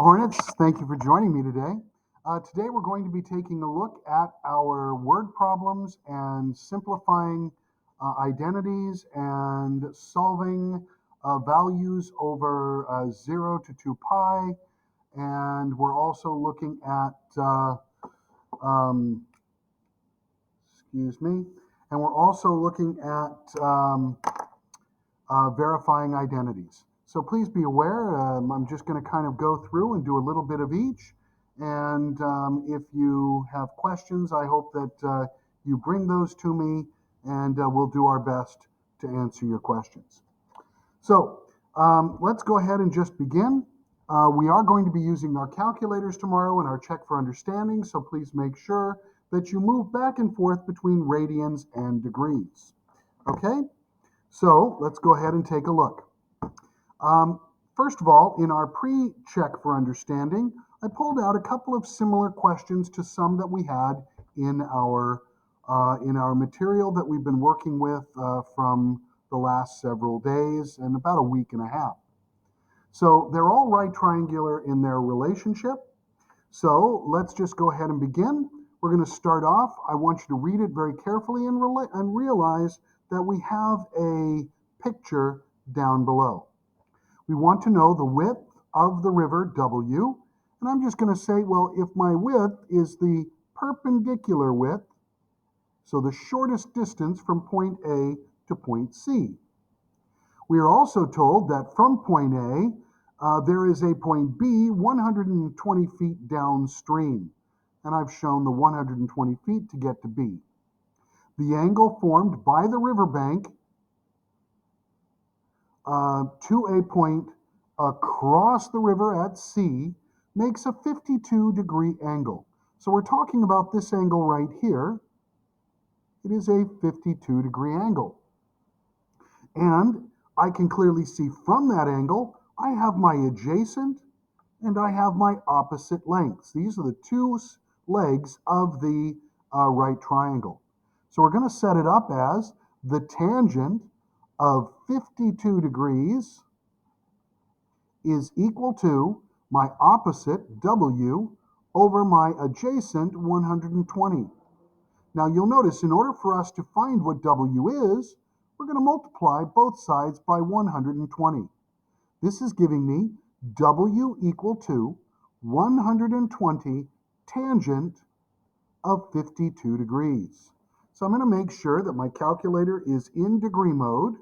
Hornets, thank you for joining me today. Today we're going to be taking a look at our word problems and simplifying identities and solving values over 0 to 2 pi. And we're also looking at, um, excuse me, and we're also looking at verifying identities. So please be aware, I'm just going to kind of go through and do a little bit of each. And if you have questions, I hope that you bring those to me, and we'll do our best to answer your questions. So let's go ahead and just begin. We are going to be using our calculators tomorrow in our check for understanding, so please make sure that you move back and forth between radians and degrees. Okay? So let's go ahead and take a look. First of all, in our pre-check for understanding, I pulled out a couple of similar questions to some that we had in our material that we've been working with from the last several days and about a week and a half. So they're all right triangular in their relationship. So let's just go ahead and begin. We're going to start off. I want you to read it very carefully and realize that we have a picture down below. We want to know the width of the river W, and I'm just going to say, well, if my width is the perpendicular width, so the shortest distance from point A to point C. We are also told that from point A, there is a point B 120 feet downstream, and I've shown the 120 feet to get to B. The angle formed by the riverbank to a point across the river at C makes a 52-degree angle. So we're talking about this angle right here. It is a 52-degree angle. And I can clearly see from that angle, I have my adjacent and I have my opposite lengths. These are the two legs of the right triangle. So we're going to set it up as the tangent of 52 degrees is equal to my opposite, W, over my adjacent, 120. Now you'll notice in order for us to find what W is, we're going to multiply both sides by 120. This is giving me W equal to 120 tangent of 52 degrees. So I'm going to make sure that my calculator is in degree mode.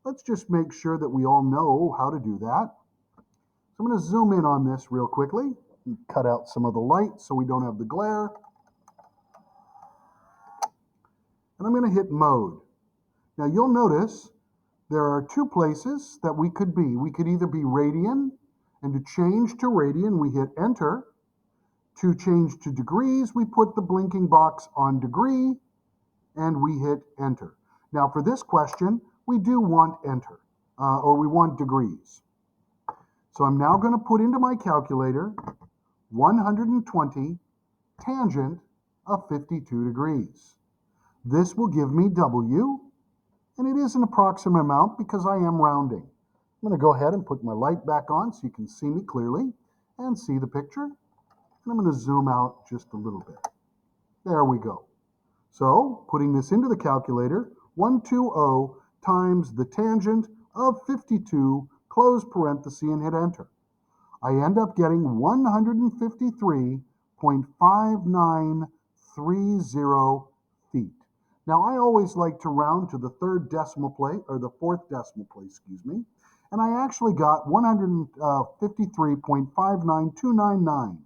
Let's just make sure that we all know how to do that. So I'm going to zoom in on this real quickly and cut out some of the light so we don't have the glare. And I'm going to hit mode. Now you'll notice there are two places that we could be. We could either be radian, and to change to radian, we hit enter. To change to degrees, we put the blinking box on degree, and we hit enter. Now for this question, we do want enter, or we want degrees. So I'm now going to put into my calculator 120 tangent of 52 degrees. This will give me W, and it is an approximate amount because I am rounding. I'm going to go ahead and put my light back on so you can see me clearly and see the picture. And I'm going to zoom out just a little bit. There we go. So putting this into the calculator, 120 times the tangent of 52, close parenthesis and hit enter. I end up getting 153.5930 feet. Now I always like to round to the third decimal place, or the fourth decimal place, excuse me, and I actually got 153.59299.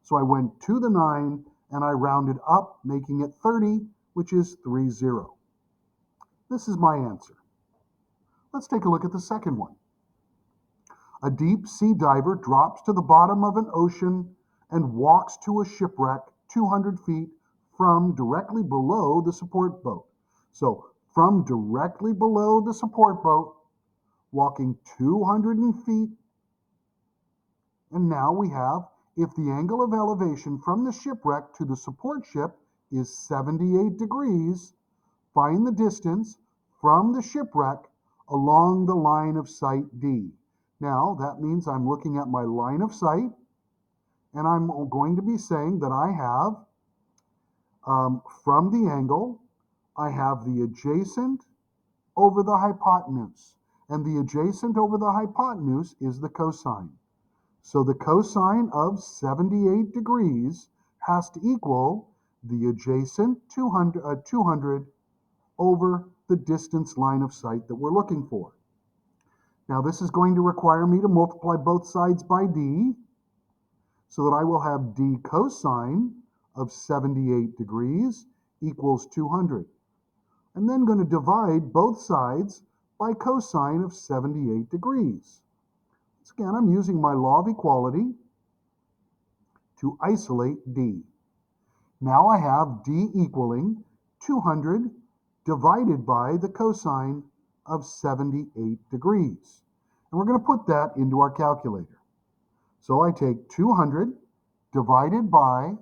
So I went to the 9 and I rounded up, making it 30, which is 30. This is my answer. Let's take a look at the second one. A deep sea diver drops to the bottom of an ocean and walks to a shipwreck 200 feet from directly below the support boat. So from directly below the support boat, walking 200 feet, and now we have, if the angle of elevation from the shipwreck to the support ship is 78 degrees, find the distance from the shipwreck along the line of sight D. Now, that means I'm looking at my line of sight, And I'm going to be saying that I have, from the angle, I have the adjacent over the hypotenuse. And the adjacent over the hypotenuse is the cosine. So the cosine of 78 degrees has to equal the adjacent 200 over the distance line of sight that we're looking for. Now this is going to require me to multiply both sides by d, so that I will have d cosine of 78 degrees equals 200. I'm then going to divide both sides by cosine of 78 degrees. Once again, I'm using my law of equality to isolate d. Now I have d equaling 200 divided by the cosine of 78 degrees. And we're going to put that into our calculator. So I take 200 divided by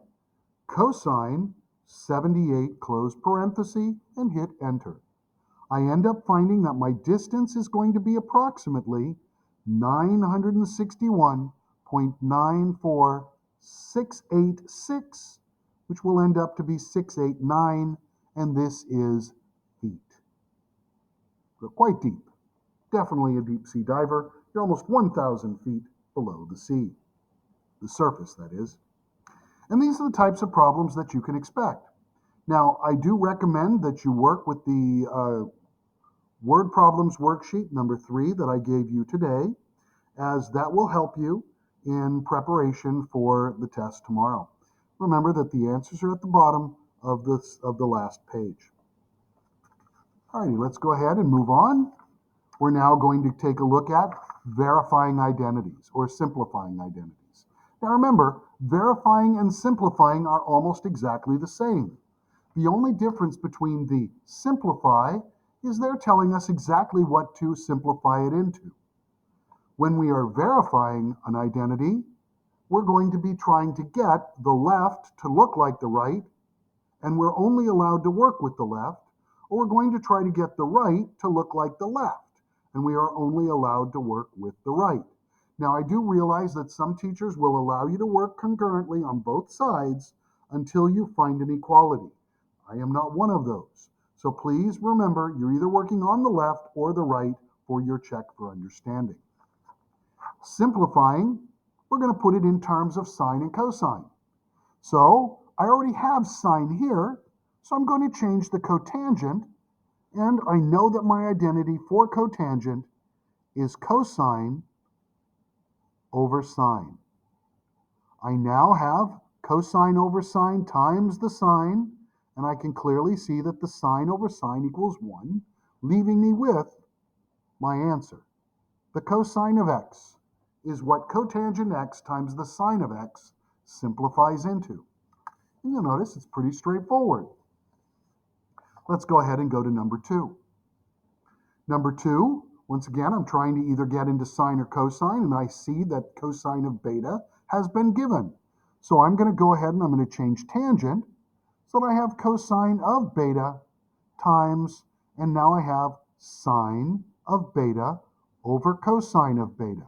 cosine 78 close parenthesis and hit enter. I end up finding that my distance is going to be approximately 961.94686, which will end up to be 689, and this is feet. We're quite deep. Definitely a deep sea diver. You're almost 1,000 feet below the sea. The surface, that is. And these are the types of problems that you can expect. Now, I do recommend that you work with the Word Problems Worksheet number 3 that I gave you today, as that will help you in preparation for the test tomorrow. Remember that the answers are at the bottom of the last page. Alrighty, let's go ahead and move on. We're now going to take a look at verifying identities or simplifying identities. Now remember, verifying and simplifying are almost exactly the same. The only difference between the simplify is they're telling us exactly what to simplify it into. When we are verifying an identity, we're going to be trying to get the left to look like the right, and we're only allowed to work with the left, or we're going to try to get the right to look like the left, and we are only allowed to work with the right. Now, I do realize that some teachers will allow you to work concurrently on both sides until you find an equality. I am not one of those. So please remember, you're either working on the left or the right for your check for understanding. Simplifying, we're going to put it in terms of sine and cosine. So I already have sine here, so I'm going to change the cotangent, and I know that my identity for cotangent is cosine over sine. I now have cosine over sine times the sine, and I can clearly see that the sine over sine equals 1, leaving me with my answer. The cosine of x is what cotangent x times the sine of x simplifies into. And you'll notice it's pretty straightforward. Let's go ahead and go to number 2. Number 2, once again, I'm trying to either get into sine or cosine, and I see that cosine of beta has been given. So I'm going to go ahead and I'm going to change tangent so that I have cosine of beta times, and now I have sine of beta over cosine of beta.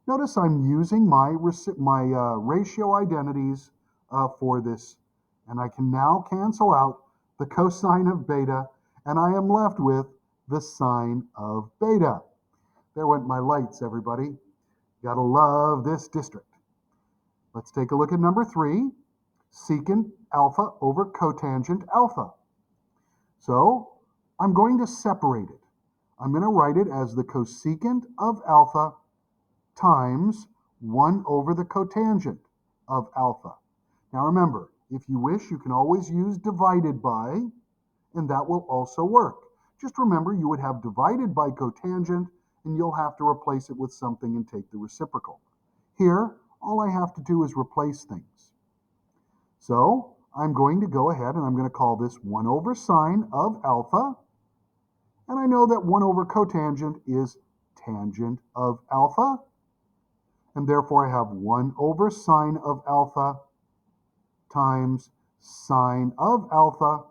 Notice I'm using my ratio identities for this, and I can now cancel out the cosine of beta, and I am left with the sine of beta. There went my lights, everybody. Gotta love this district. Let's take a look at number 3, secant alpha over cotangent alpha. So I'm going to separate it. I'm going to write it as the cosecant of alpha times 1 over the cotangent of alpha. Now remember, if you wish, you can always use divided by, and that will also work. Just remember, you would have divided by cotangent, and you'll have to replace it with something and take the reciprocal. Here, all I have to do is replace things. So I'm going to go ahead and I'm going to call this 1 over sine of alpha, and I know that 1 over cotangent is tangent of alpha, and therefore I have 1 over sine of alpha times sine of alpha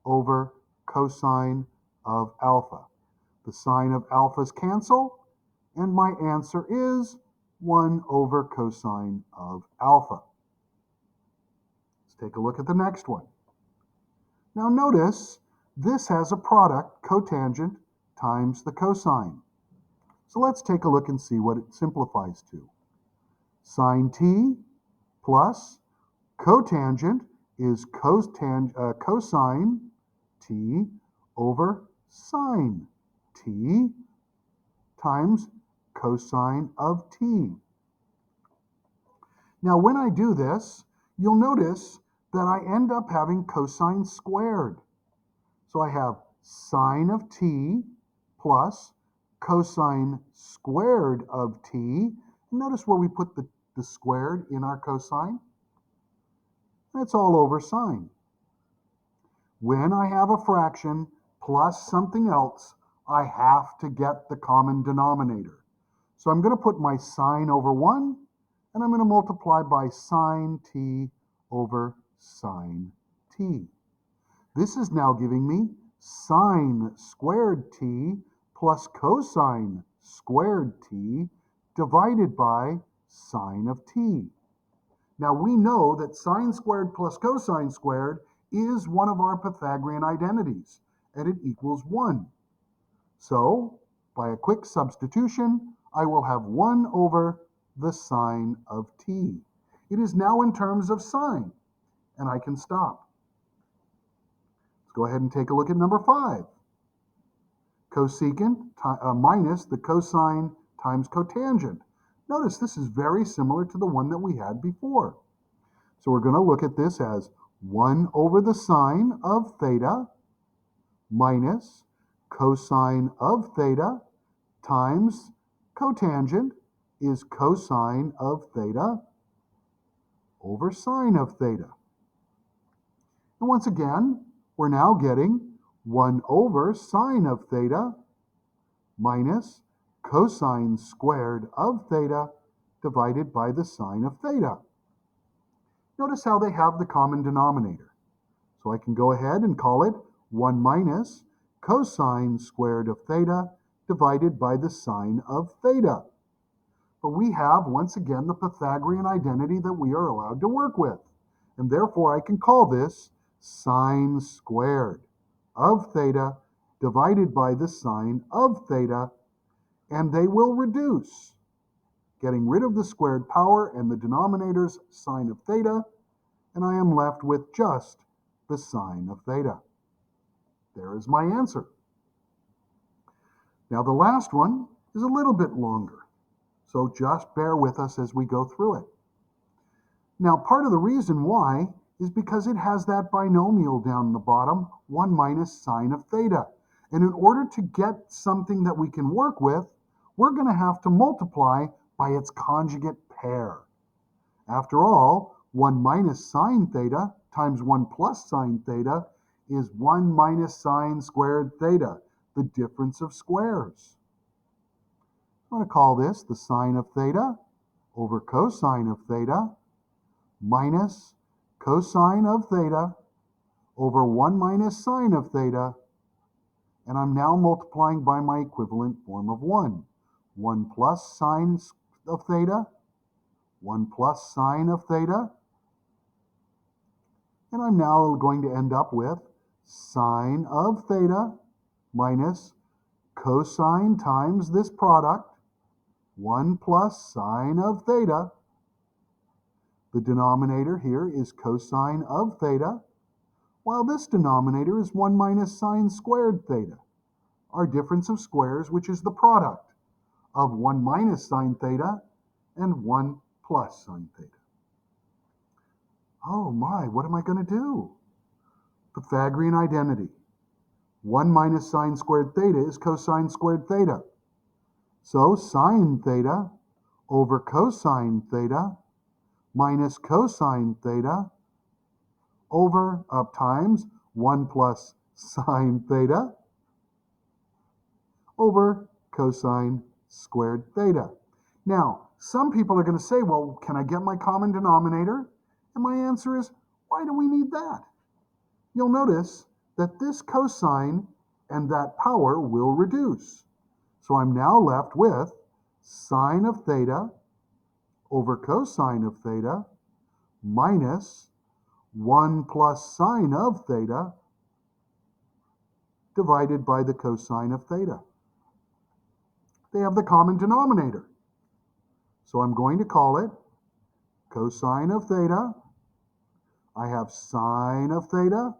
over cosine of alpha. The sine of alphas cancel, and my answer is 1 over cosine of alpha. Let's take a look at the next one. Now notice this has a product, cotangent times the cosine. So let's take a look and see what it simplifies to. Sine t plus cotangent is cosine t over sine t times cosine of t. Now when I do this, you'll notice that I end up having cosine squared. So I have sine of t plus cosine squared of t. Notice where we put the squared in our cosine. That's all over sine. When I have a fraction plus something else, I have to get the common denominator. So I'm going to put my sine over 1, and I'm going to multiply by sine t over sine t. This is now giving me sine squared t plus cosine squared t divided by sine of t. Now we know that sine squared plus cosine squared is one of our Pythagorean identities, and it equals 1. So, by a quick substitution, I will have 1 over the sine of t. It is now in terms of sine, and I can stop. Let's go ahead and take a look at number 5. Cosecant minus the cosine times cotangent. Notice this is very similar to the one that we had before. So we're going to look at this as 1 over the sine of theta minus cosine of theta times cotangent is cosine of theta over sine of theta. And once again, we're now getting 1 over sine of theta minus cosine squared of theta divided by the sine of theta. Notice how they have the common denominator. So I can go ahead and call it 1 minus cosine squared of theta divided by the sine of theta. But we have, once again, the Pythagorean identity that we are allowed to work with. And therefore, I can call this sine squared of theta divided by the sine of theta, and they will reduce, getting rid of the squared power and the denominator's sine of theta, and I am left with just the sine of theta. There is my answer. Now the last one is a little bit longer, so just bear with us as we go through it. Now part of the reason why is because it has that binomial down the bottom, 1 minus sine of theta. And in order to get something that we can work with, we're going to have to multiply by its conjugate pair. After all, 1 minus sine theta times 1 plus sine theta is 1 minus sine squared theta, the difference of squares. I'm going to call this the sine of theta over cosine of theta minus cosine of theta over 1 minus sine of theta, and I'm now multiplying by my equivalent form of 1. 1 plus sine of theta, 1 plus sine of theta, and I'm now going to end up with sine of theta minus cosine times this product, 1 plus sine of theta. The denominator here is cosine of theta, while this denominator is 1 minus sine squared theta, our difference of squares, which is the product of 1 minus sine theta and 1 plus sine theta. Oh my, what am I going to do? Pythagorean identity. 1 minus sine squared theta is cosine squared theta. So sine theta over cosine theta minus cosine theta over times 1 plus sine theta over cosine squared theta. Now, some people are going to say, well, can I get my common denominator? And my answer is, why do we need that? You'll notice that this cosine and that power will reduce. So I'm now left with sine of theta over cosine of theta minus 1 plus sine of theta divided by the cosine of theta. They have the common denominator. So I'm going to call it cosine of theta. I have sine of theta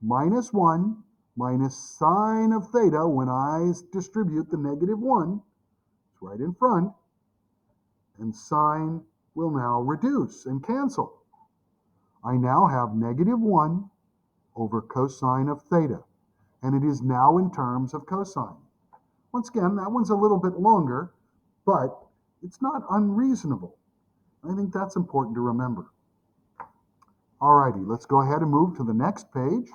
minus 1 minus sine of theta. When I distribute the negative 1, it's right in front, and sine will now reduce and cancel. I now have negative 1 over cosine of theta, and it is now in terms of cosine. Once again, that one's a little bit longer, but it's not unreasonable. I think that's important to remember. Alrighty, let's go ahead and move to the next page.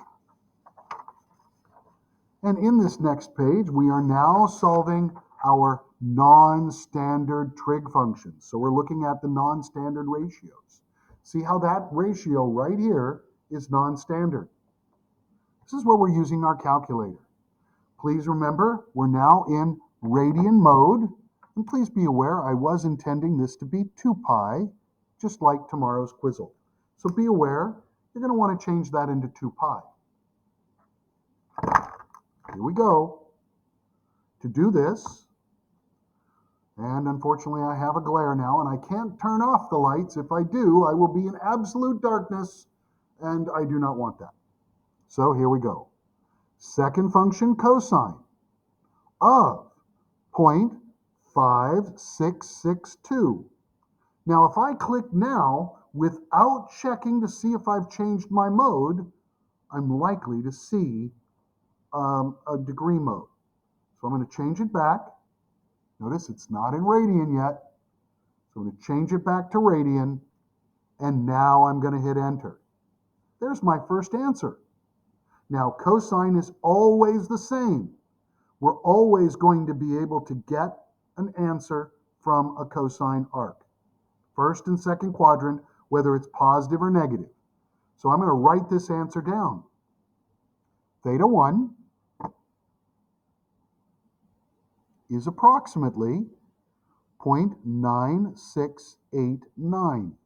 And in this next page, we are now solving our non-standard trig functions. So we're looking at the non-standard ratios. See how that ratio right here is non-standard. This is where we're using our calculator. Please remember, we're now in radian mode. And please be aware, I was intending this to be 2 pi, just like tomorrow's quizzle. So be aware, you're going to want to change that into 2 pi. Here we go. To do this, and unfortunately I have a glare now, and I can't turn off the lights. If I do, I will be in absolute darkness, and I do not want that. So here we go. Second function cosine of 0.5662. Now, if I click now without checking to see if I've changed my mode, I'm likely to see a degree mode. So I'm going to change it back. Notice it's not in radian yet. So I'm going to change it back to radian, and now I'm going to hit enter. There's my first answer. Now, cosine is always the same. We're always going to be able to get an answer from a cosine arc. First and second quadrant, whether it's positive or negative. So I'm going to write this answer down. Theta 1 is approximately 0.9689.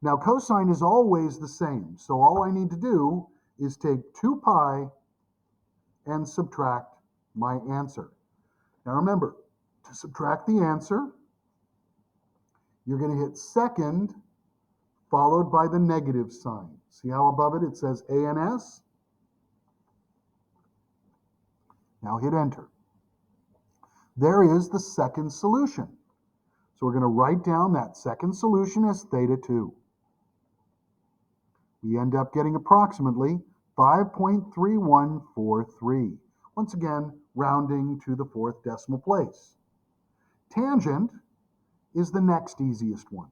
Now, cosine is always the same, so all I need to do is take 2 pi and subtract my answer. Now remember, to subtract the answer, you're going to hit second, followed by the negative sign. See how above it says A and S? Now hit enter. There is the second solution. So we're going to write down that second solution as theta 2. We end up getting approximately 5.3143. Once again, rounding to the 4th decimal place. Tangent is the next easiest one.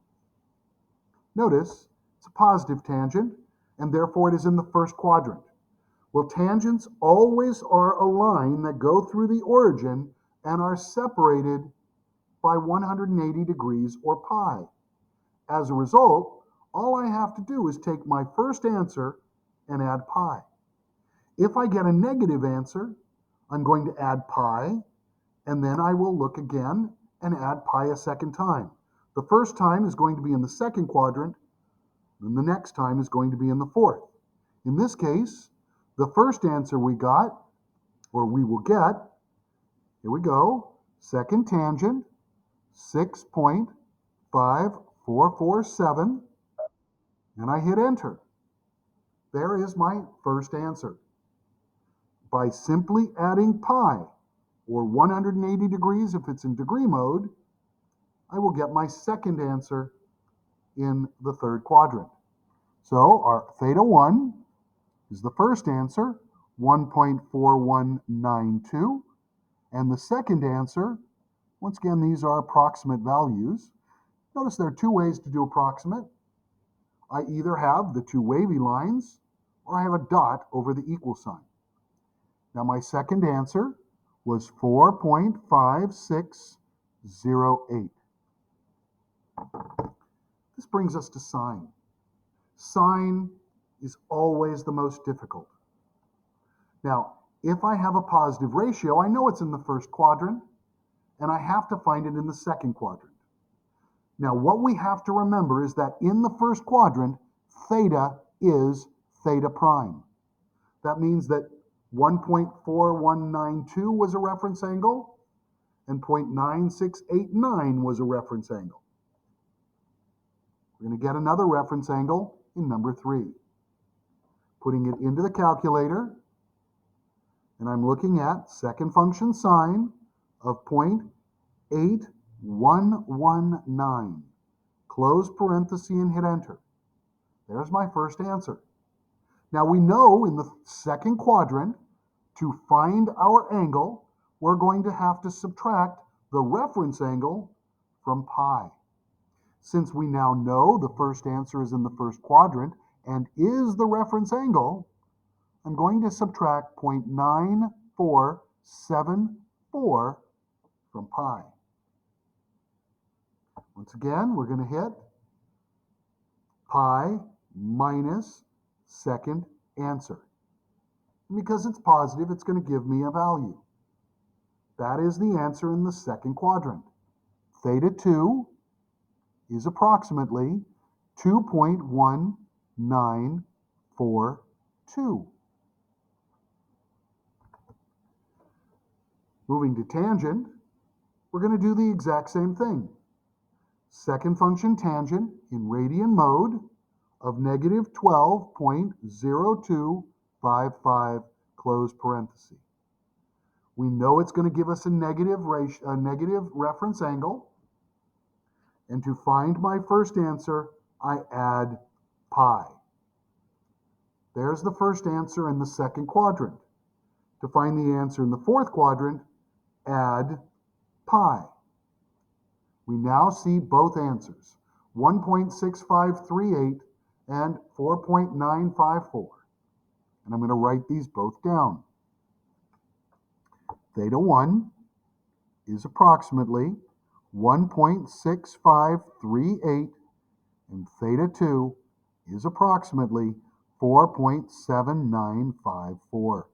Notice it's a positive tangent, and therefore it is in the first quadrant. Well, tangents always are a line that go through the origin and are separated by 180 degrees or pi. As a result, all I have to do is take my first answer and add pi. If I get a negative answer, I'm going to add pi, and then I will look again and add pi a second time. The first time is going to be in the second quadrant, and the next time is going to be in the 4th. In this case, the first answer we got, or we will get, here we go, second tangent, 6.5447, and I hit enter. There is my first answer. By simply adding pi, or 180 degrees if it's in degree mode, I will get my second answer in the 3rd quadrant. So our theta 1 is the first answer, 1.4192, and the second answer, once again, these are approximate values. Notice there are 2 ways to do approximate. I either have the 2 wavy lines, or I have a dot over the equal sign. Now my second answer was 4.5608. This brings us to sine. Sine is always the most difficult. Now, if I have a positive ratio, I know it's in the first quadrant, and I have to find it in the second quadrant. Now, what we have to remember is that in the first quadrant, theta is theta prime. That means that 1.4192 was a reference angle and 0.9689 was a reference angle. We're going to get another reference angle in number 3. Putting it into the calculator, and I'm looking at second function sine of 0.8119. Close parenthesis and hit enter. There's my first answer. Now we know in the second quadrant, to find our angle, we're going to have to subtract the reference angle from pi. Since we now know the first answer is in the first quadrant and is the reference angle, I'm going to subtract 0.9474 from pi. Once again, we're going to hit pi minus second answer. And because it's positive, it's going to give me a value. That is the answer in the second quadrant. Theta 2 is approximately 2.1942. Moving to tangent, we're going to do the exact same thing. Second function tangent in radian mode of negative 12.0255, close parenthesis. We know it's going to give us a negative reference angle. And to find my first answer, I add pi. There's the first answer in the second quadrant. To find the answer in the fourth quadrant, add pi. We now see both answers, 1.6538 and 4.954. And I'm going to write these both down. Theta 1 is approximately 1.6538, and theta 2 is approximately 4.7954.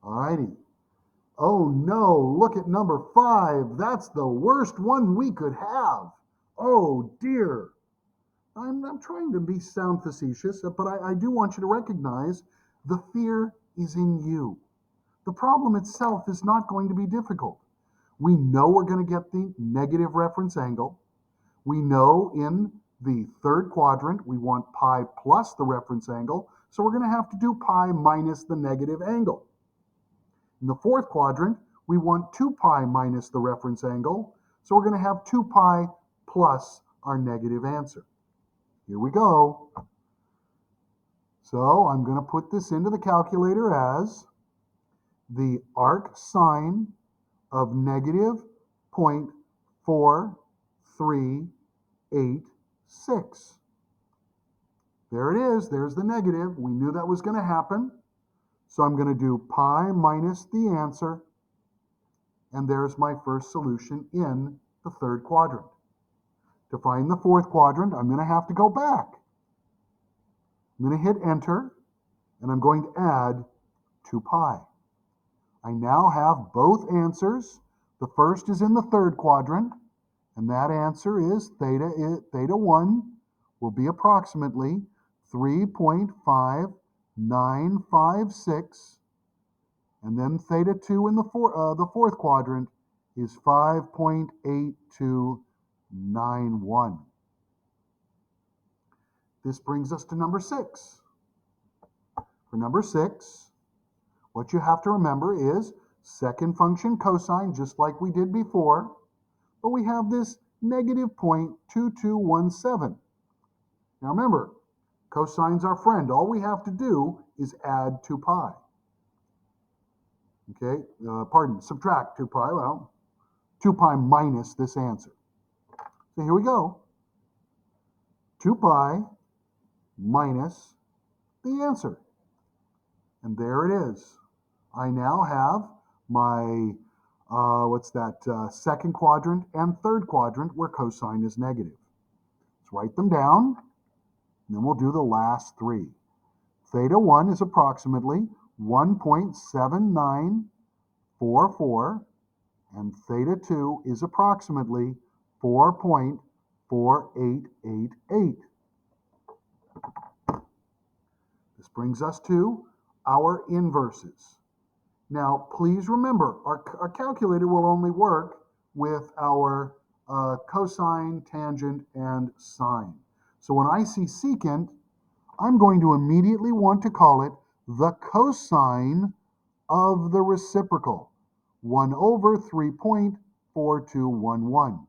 Alrighty. Oh no, look at number 5. That's the worst one we could have. Oh dear. I'm trying to sound facetious, but I do want you to recognize the fear is in you. The problem itself is not going to be difficult. We know we're going to get the negative reference angle. We know in the third quadrant we want pi plus the reference angle, so we're going to have to do pi minus the negative angle. In the fourth quadrant, we want 2 pi minus the reference angle, so we're going to have 2 pi plus our negative answer. Here we go. So I'm going to put this into the calculator as the arc sine of negative 0.4386. There it is. There's the negative. We knew that was going to happen. So I'm going to do pi minus the answer, and there's my first solution in the third quadrant. To find the fourth quadrant, I'm going to have to go back. I'm going to hit enter, and I'm going to add 2 pi. I now have both answers. The first is in the third quadrant, and that answer is theta 1 will be approximately 3.5956, and then theta 2 in the fourth quadrant is 5.8291. This brings us to number 6. For number 6, what you have to remember is second function cosine, just like we did before, but we have this negative 0.2217. Now remember, cosine's our friend. All we have to do is add 2 pi. Okay, subtract 2 pi. Well, 2 pi minus this answer. So here we go. 2 pi minus the answer. And there it is. I now have my, second quadrant and third quadrant where cosine is negative. Let's write them down, and then we'll do the last 3. Theta 1 is approximately 1.7944, and theta 2 is approximately 4.4888. This brings us to our inverses. Now, please remember, our calculator will only work with our cosine, tangent, and sine. So when I see secant, I'm going to immediately want to call it the cosine of the reciprocal, 1 over 3.4211.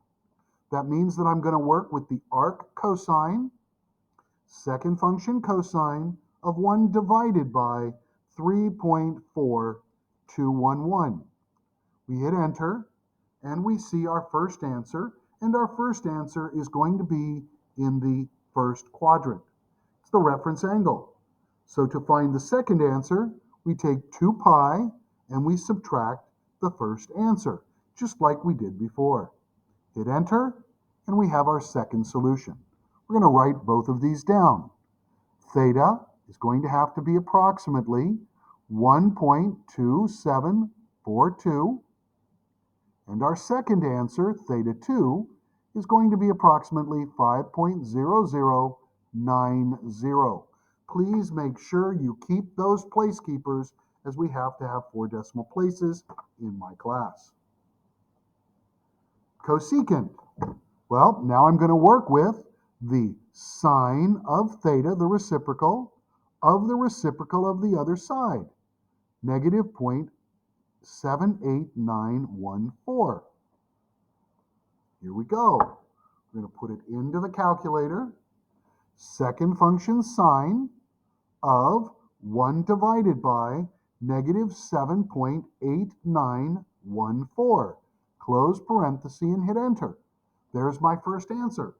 That means that I'm going to work with the arc cosine, second function cosine, of 1 divided by 3.4211. We hit enter, and we see our first answer, and our first answer is going to be in the first quadrant. It's the reference angle. So to find the second answer, we take 2 pi and we subtract the first answer, just like we did before. Hit enter, and we have our second solution. We're going to write both of these down. Theta is going to have to be approximately 1.2742, and our second answer, theta 2, is going to be approximately 5.0090. Please make sure you keep those place keepers, as we have to have 4 decimal places in my class. Cosecant. Well, now I'm going to work with the sine of theta, the reciprocal of the other side, negative 0.78914. Here we go. We're going to put it into the calculator. Second function sine of 1 divided by negative 7.8914. Close parenthesis and hit enter. There's my first answer.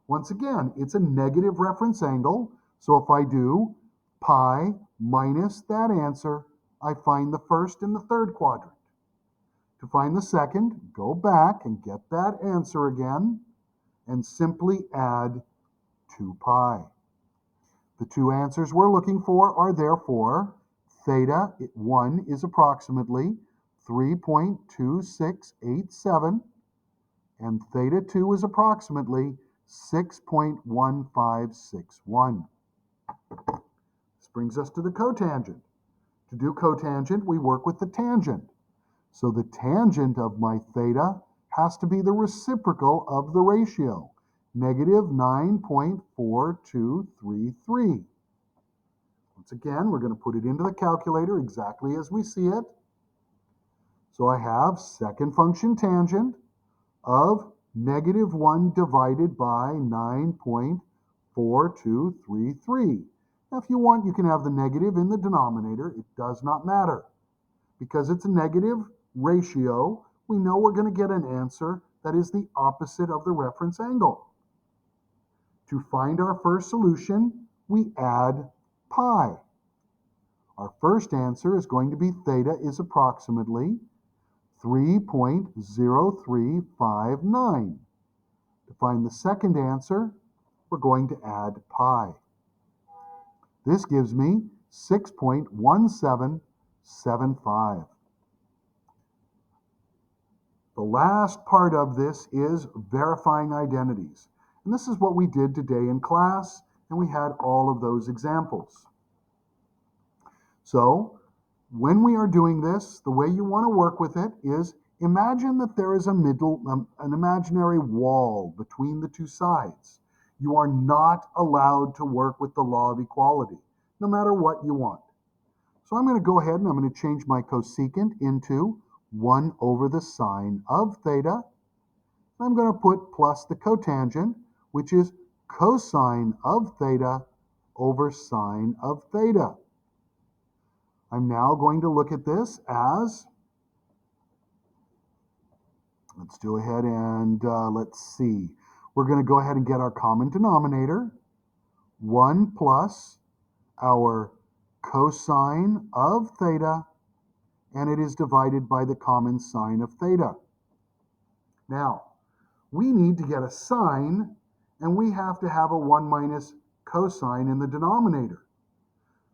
Once again, it's a negative reference angle, so if I do pi minus that answer, I find the first and the third quadrant. To find the second, go back and get that answer again, and simply add 2 pi. The two answers we're looking for are therefore theta 1 is approximately 3.2687, and theta 2 is approximately 6.1561. This brings us to the cotangent. To do cotangent, we work with the tangent. So the tangent of my theta has to be the reciprocal of the ratio, negative 9.4233. Once again, we're going to put it into the calculator exactly as we see it. So I have second function tangent of negative 1 divided by 9.4233. Now, if you want, you can have the negative in the denominator. It does not matter. Because it's a negative ratio, we know we're going to get an answer that is the opposite of the reference angle. To find our first solution, we add pi. Our first answer is going to be theta is approximately 3.0359. To find the second answer, we're going to add pi. This gives me 6.1775. The last part of this is verifying identities. And this is what we did today in class, and we had all of those examples. So, when we are doing this, the way you want to work with it is imagine that there is an imaginary wall between the two sides. You are not allowed to work with the law of equality, no matter what you want. So I'm going to go ahead and I'm going to change my cosecant into 1 over the sine of theta. I'm going to put plus the cotangent, which is cosine of theta over sine of theta. I'm now going to look at this as, let's go ahead and let's see. We're going to go ahead and get our common denominator, 1 plus our cosine of theta, and it is divided by the common sine of theta. Now, we need to get a sine, and we have to have a 1 minus cosine in the denominator.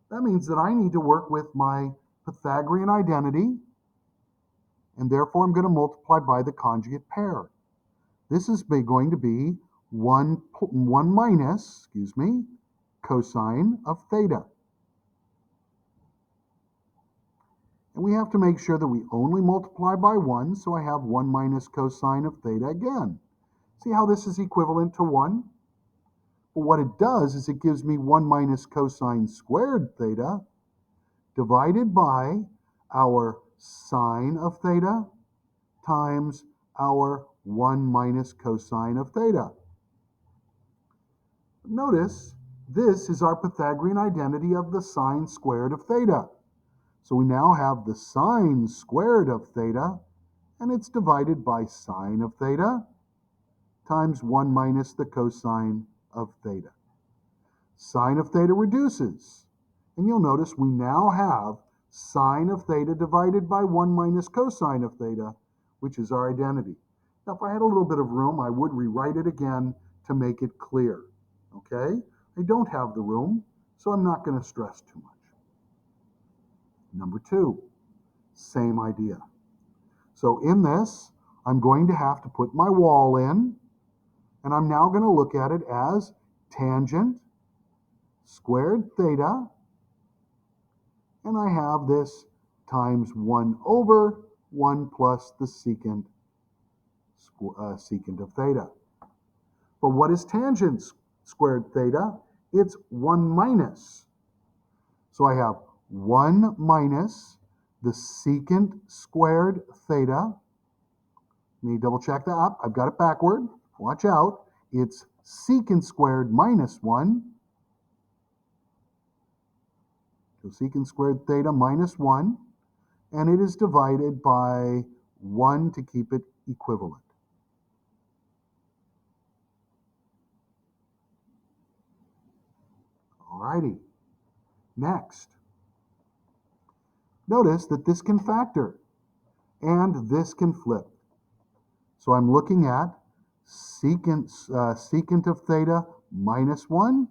That means that I need to work with my Pythagorean identity, and therefore I'm going to multiply by the conjugate pair. this is going to be 1 minus, cosine of theta. And we have to make sure that we only multiply by 1, so I have 1 minus cosine of theta again. See how this is equivalent to 1? Well, what it does is it gives me 1 minus cosine squared theta divided by our sine of theta times our 1 minus cosine of theta. Notice, this is our Pythagorean identity of the sine squared of theta. So we now have the sine squared of theta, and it's divided by sine of theta times 1 minus the cosine of theta. Sine of theta reduces, and you'll notice we now have sine of theta divided by 1 minus cosine of theta, which is our identity. Now, if I had a little bit of room, I would rewrite it again to make it clear. Okay? I don't have the room, so I'm not going to stress too much. Number 2, same idea. So in this, I'm going to have to put my wall in, and I'm now going to look at it as tangent squared theta, and I have this times 1 over 1 plus the secant of theta. But what is tangent squared theta? It's 1 minus. So I have 1 minus the secant squared theta. Let me double check that up. I've got it backward. Watch out. It's secant squared minus 1. So secant squared theta minus 1. And it is divided by 1 to keep it equivalent. Alrighty. Next. Notice that this can factor and this can flip. So I'm looking at secant of theta minus 1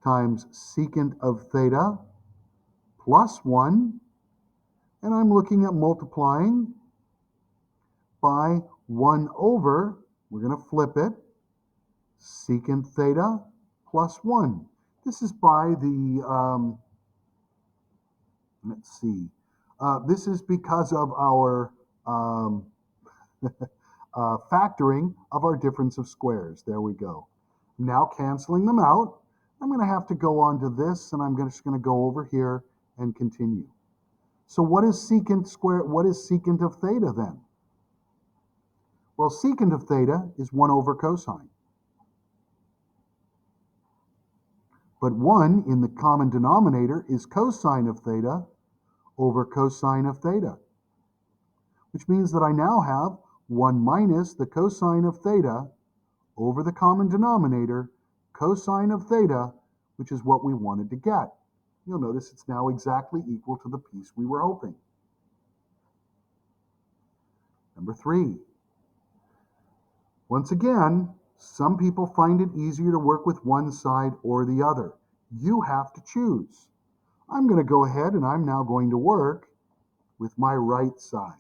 times secant of theta plus 1, and I'm looking at multiplying by 1 over, we're going to flip it, secant theta plus 1. This is by the, this is because of our factoring of our difference of squares. There we go. Now canceling them out, I'm going to have to go on to this, and I'm just going to go over here and continue. So what is secant of theta then? Well, secant of theta is 1 over cosine. But 1 in the common denominator is cosine of theta over cosine of theta, which means that I now have 1 minus the cosine of theta over the common denominator, cosine of theta, which is what we wanted to get. You'll notice it's now exactly equal to the piece we were hoping. Number 3. Once again, some people find it easier to work with one side or the other. You have to choose. I'm going to go ahead and I'm now going to work with my right side.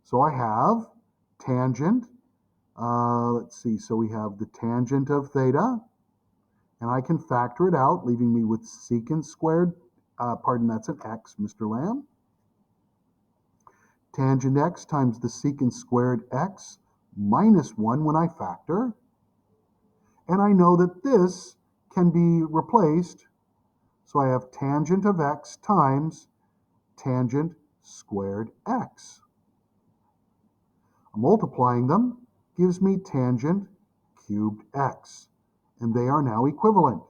So I have tangent. So we have the tangent of theta, and I can factor it out, leaving me with secant squared, that's an x, Mr. Lamb. Tangent x times the secant squared x minus 1 when I factor. And I know that this can be replaced, so I have tangent of x times tangent squared x. Multiplying them gives me tangent cubed x, and they are now equivalent.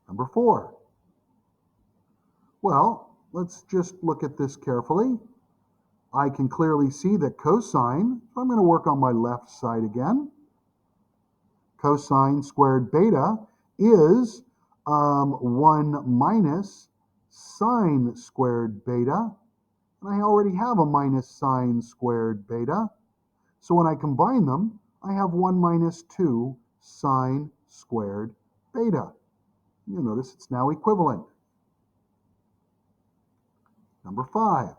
Number 4. Well, let's just look at this carefully. I can clearly see that cosine, so I'm going to work on my left side again. Cosine squared beta is 1 minus sine squared beta, and I already have a minus sine squared beta. So when I combine them, I have 1 minus 2 sine squared beta. You'll notice it's now equivalent. Number 5.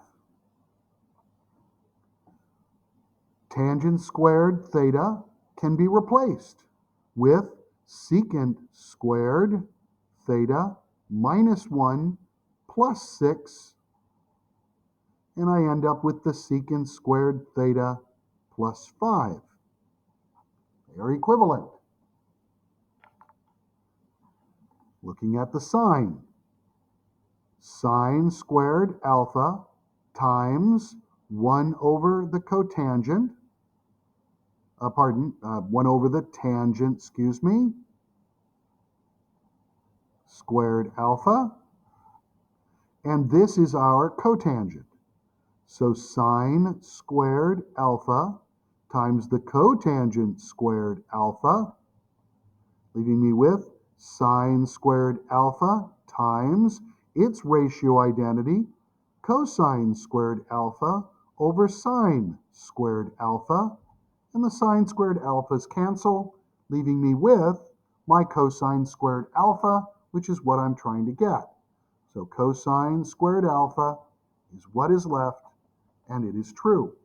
Tangent squared theta can be replaced with secant squared theta minus 1 plus 6, and I end up with the secant squared theta plus 5. They are equivalent. Looking at the sine. Sine squared alpha times 1 over the cotangent, 1 over the tangent, squared alpha, and this is our cotangent. So sine squared alpha times the cotangent squared alpha, leaving me with sine squared alpha times its ratio identity, cosine squared alpha over sine squared alpha, and the sine squared alphas cancel, leaving me with my cosine squared alpha, which is what I'm trying to get. So cosine squared alpha is what is left, and it is true.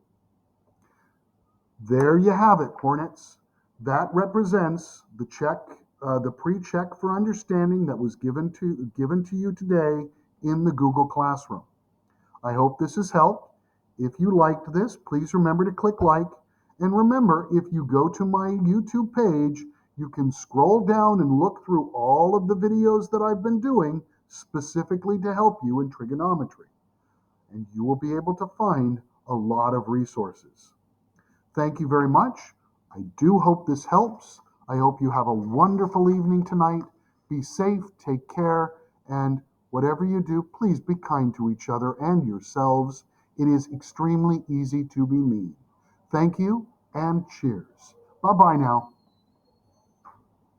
There you have it, Hornets. That represents the pre-check for understanding that was given to you today in the Google Classroom. I hope this has helped. If you liked this, please remember to click like. And remember, if you go to my YouTube page, you can scroll down and look through all of the videos that I've been doing specifically to help you in trigonometry. And you will be able to find a lot of resources. Thank you very much. I do hope this helps. I hope you have a wonderful evening tonight. Be safe, take care, and whatever you do, please be kind to each other and yourselves. It is extremely easy to be mean. Thank you, and cheers. Bye-bye now.